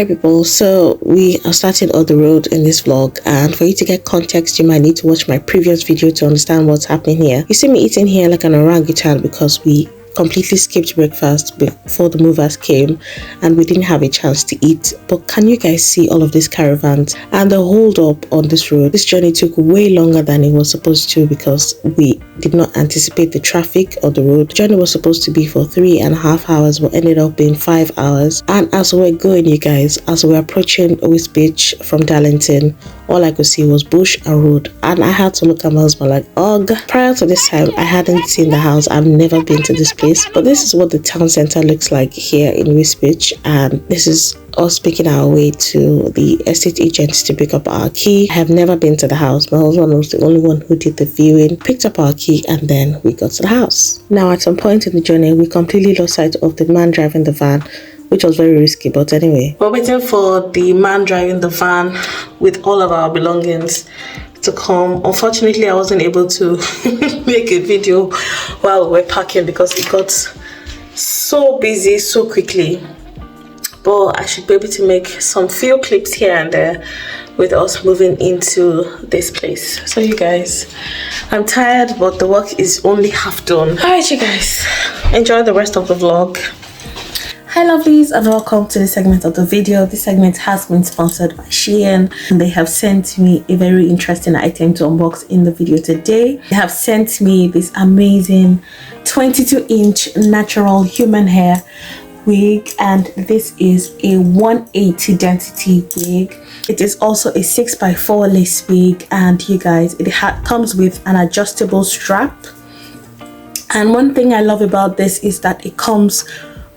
Alright people, so we are starting on the road in this vlog, and for you to get context you might need to watch my previous video to understand what's happening here. You see me eating here like an orangutan because we completely skipped breakfast before the movers came and we didn't have a chance to eat. But can you guys see all of these caravans and the hold up on this road? This journey took way longer than it was supposed to because we did not anticipate the traffic on the road. The journey was supposed to be for 3.5 hours but ended up being 5 hours. And as we're going, you guys, as we're approaching Owis Beach from Darlington, all I could see was bush and road, and I had to look at my husband like, ugh. Prior to this time I hadn't seen the house. I've never been to this place, but this is what the town center looks like here in Owis Beach, and this is us making our way to the estate agents to pick up our key. I have never been to the house. My husband was the only one who did the viewing, picked up our key, and then we got to the house. Now at some point in the journey we completely lost sight of the man driving the van, which was very risky, but anyway. We're waiting for the man driving the van with all of our belongings to come. Unfortunately, I wasn't able to make a video while we're packing because it got so busy so quickly. But I should be able to make some few clips here and there with us moving into this place. So you guys, I'm tired, but the work is only half done. Alright you guys, enjoy the rest of the vlog. Hi lovelies, and welcome to this segment of the video. This segment has been sponsored by Shein, and they have sent me a very interesting item to unbox in the video today. They have sent me this amazing 22-inch natural human hair wig, and this is a 180 density wig. It is also a 6x4 lace wig, and you guys, it comes with an adjustable strap. And one thing I love about this is that it comes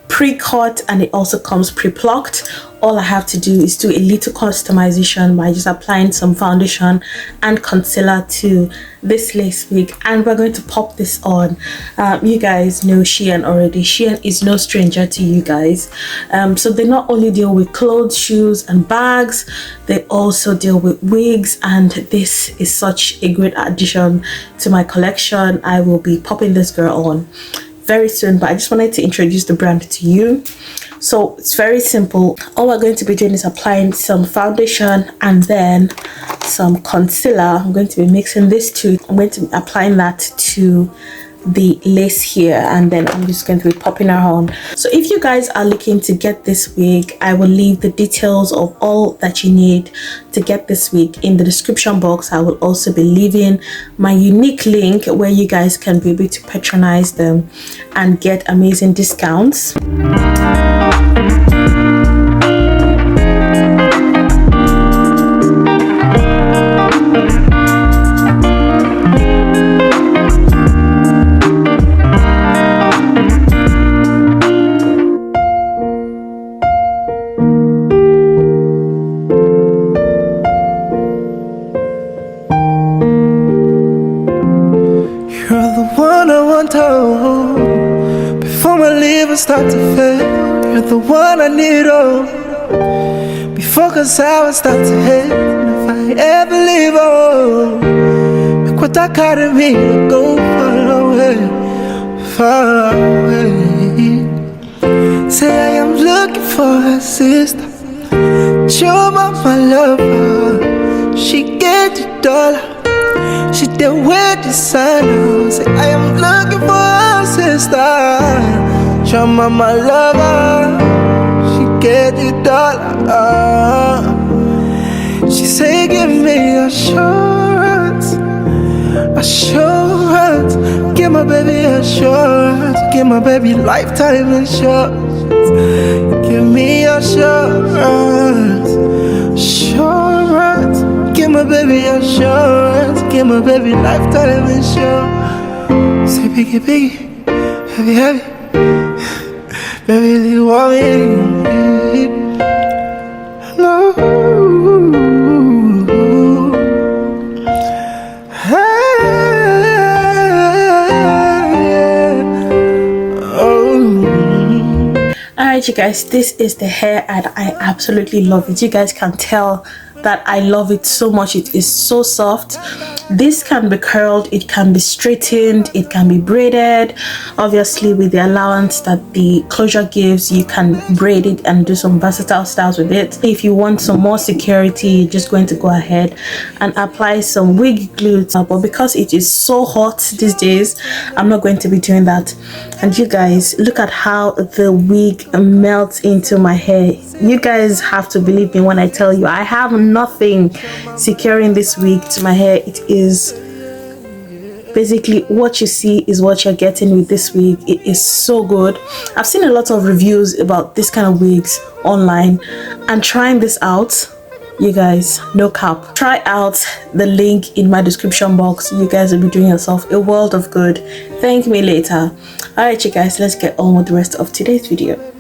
pre-cut and it also comes pre-plucked. All I have to do is do a little customization by just applying some foundation and concealer to this lace wig, and we're going to pop this on. You guys know Shein already. Shein is no stranger to you guys. So they not only deal with clothes, shoes and bags, they also deal with wigs, and this is such a great addition to my collection. I will be popping this girl on very soon, but I just wanted to introduce the brand to you. So it's very simple. All we're going to be doing is applying some foundation and then some concealer. I'm going to be mixing this too. I'm going to be applying that to the lace here, and then I'm just going to be popping her on. So if you guys are looking to get this wig, I will leave the details of all that you need to get this wig in the description box. I will also be leaving my unique link where you guys can be able to patronize them and get amazing discounts. Before my liver start to fail, you're the one I need, oh. Before cause I will start to hate, if I ever leave, oh, make what I got in me to go far away, far away. Say I am looking for a sister, your mama lover, she get you dollar. She did with the sun. Say I am looking for a sister, your mama lover. She get the dollar. She say give me assurance, assurance. Give my baby assurance. Give my baby lifetime insurance. Give me assurance, assurance. Give my baby assurance. Give my baby lifetime insurance. Say biggie, biggie, heavy, heavy. Baby, you want me? No. Alright you guys, this is the hair and I absolutely love it. You guys can tell that I love it so much. It is so soft. This can be curled, it can be straightened, it can be braided. Obviously, with the allowance that the closure gives, you can braid it and do some versatile styles with it. If you want some more security, you're just going to go ahead and apply some wig glue. But because it is so hot these days, I'm not going to be doing that. And you guys, look at how the wig melts into my hair. You guys have to believe me when I tell you I have nothing securing this wig to my hair. It is basically what you see is what you're getting with this wig. It is so good. I've seen a lot of reviews about this kind of wigs online, and trying this out, you guys, no cap, try out the link in my description box. You guys will be doing yourself a world of good. Thank me later. All right, you guys, let's get on with the rest of today's video.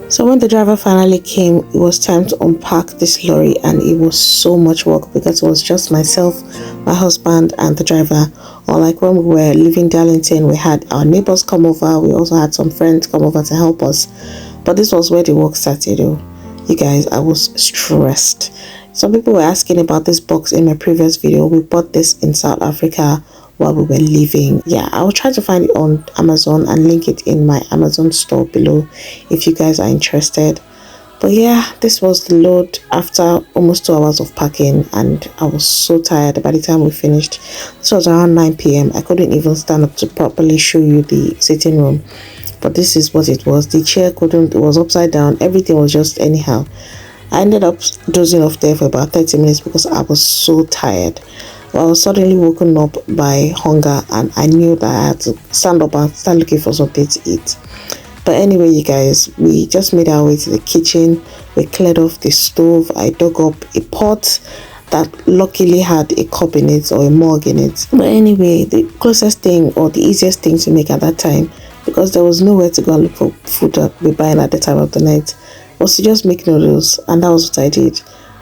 So when the driver finally came, it was time to unpack this lorry, and it was so much work because it was just myself, my husband, and the driver. Unlike when we were leaving Darlington, we had our neighbors come over. We also had some friends come over to help us. But this was where the work started. Oh, you guys, I was stressed. Some people were asking about this box in my previous video. We bought this in South Africa while we were leaving. Yeah, I will try to find it on Amazon and link it in my Amazon store below if you guys are interested. But yeah, this was the load after almost 2 hours of packing, and I was so tired by the time we finished. This was around 9 p.m. I couldn't even stand up to properly show you the sitting room, but this is what it was. The chair couldn't, it was upside down, everything was just anyhow. I ended up dozing off there for about 30 minutes because I was so tired. Well, I was suddenly woken up by hunger, and I knew that I had to stand up and start looking for something to eat. But anyway, you guys, we just made our way to the kitchen. We cleared off the stove. I dug up a pot that luckily had a cup in it or a mug in it. But anyway, the closest thing or the easiest thing to make at that time, because there was nowhere to go and look for food that we buying at the time of the night, was to just make noodles, and that was what I did.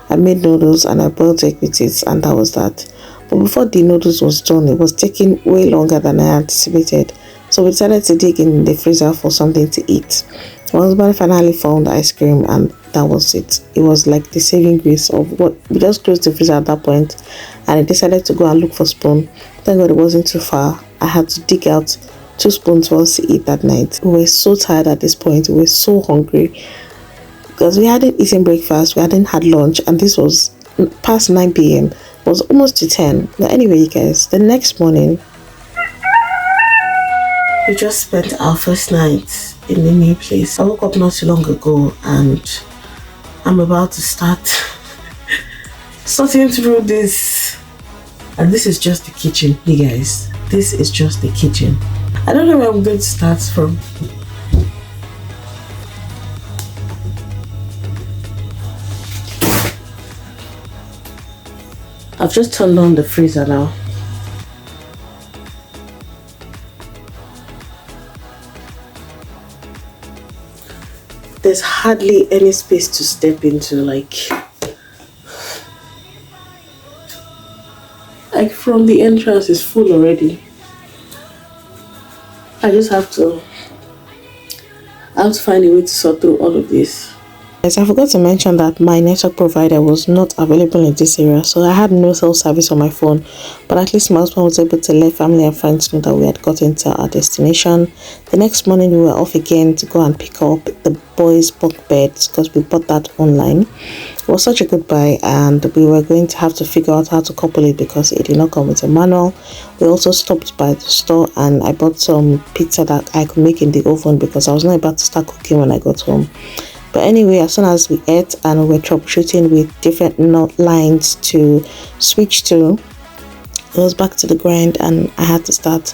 I made noodles and I boiled egg with it, and that was that. But before the noodles was done, it was taking way longer than I anticipated. So we decided to dig in the freezer for something to eat. My husband finally found ice cream, and that was it. It was like the saving grace of what we just closed the freezer at that point, and I decided to go and look for spoon. Thank God it wasn't too far. I had to dig out 2 spoons for us to eat that night. We were so tired at this point. We were so hungry because we hadn't eaten breakfast, we hadn't had lunch, and this was past 9 p.m. It was almost to 10. But anyway, you guys, the next morning, we just spent our first night in the new place. I woke up not too long ago, and I'm about to start sorting through this. And this is just the kitchen, you guys. This is just the kitchen. I don't know where I'm going to start from. I've just turned on the freezer now. There's hardly any space to step into, like from the entrance is full already. I just have to find a way to sort through all of this. Yes, I forgot to mention that my network provider was not available in this area, so I had no cell service on my phone. But at least my husband was able to let family and friends know that we had gotten to our destination. The next morning, we were off again to go and pick up the boys' bunk beds because we bought that online. It was such a good buy, and we were going to have to figure out how to couple it because it did not come with a manual. We also stopped by the store, and I bought some pizza that I could make in the oven because I was not about to start cooking when I got home. But anyway, as soon as we ate and we were troubleshooting with different knot lines to switch to, it was back to the grind, and I had to start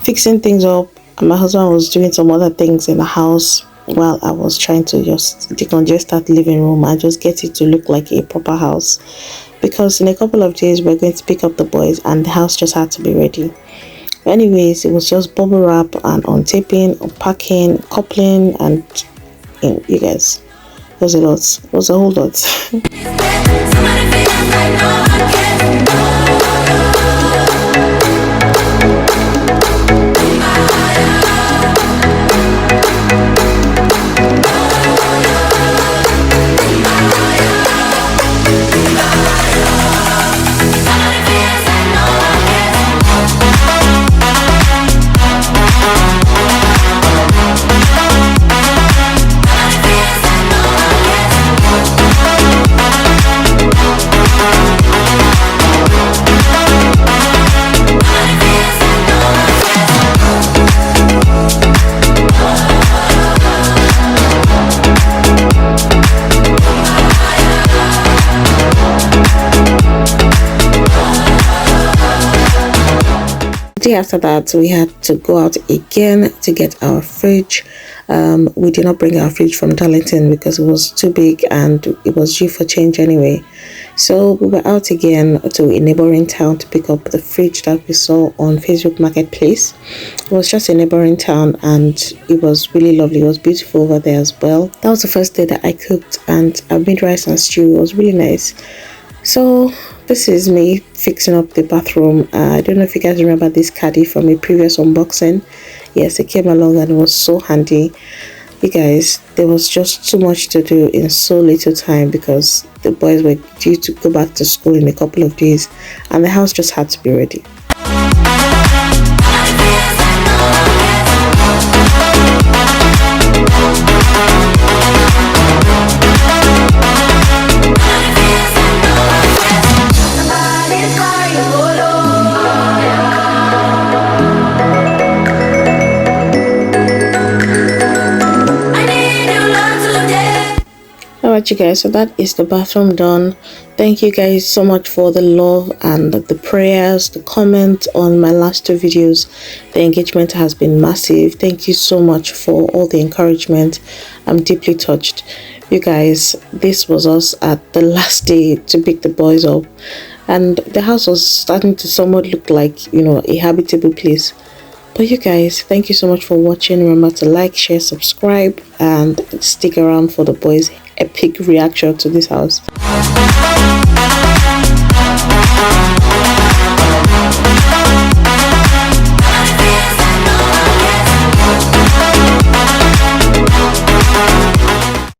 fixing things up. And my husband was doing some other things in the house while I was trying to just decongest that living room and just get it to look like a proper house. Because in a couple of days, we're going to pick up the boys, and the house just had to be ready. Anyways, it was just bubble wrap and untaping, unpacking, coupling, and you guys, it was a lot. It was a whole lot. day after that, we had to go out again to get our fridge. We did not bring our fridge from Darlington because it was too big and it was due for change anyway. So we were out again to a neighboring town to pick up the fridge that we saw on Facebook Marketplace. It was just a neighboring town and it was really lovely. It was beautiful over there as well. That was the first day that I cooked and I made rice and stew. It was really nice. So this is me fixing up the bathroom. I don't know if you guys remember this caddy from a previous unboxing. Yes, it came along and it was so handy. You guys, there was just too much to do in so little time because the boys were due to go back to school in a couple of days and the house just had to be ready. Alright you guys, so that is the bathroom done. Thank you guys so much for the love and the prayers, the comments on my last two videos. The engagement has been massive. Thank you so much for all the encouragement. I'm deeply touched. You guys, this was us at the last day to pick the boys up and the house was starting to somewhat look like, you know, a habitable place. But you guys, thank you so much for watching. Remember to like, share, subscribe and stick around for the boys' epic reaction to this house.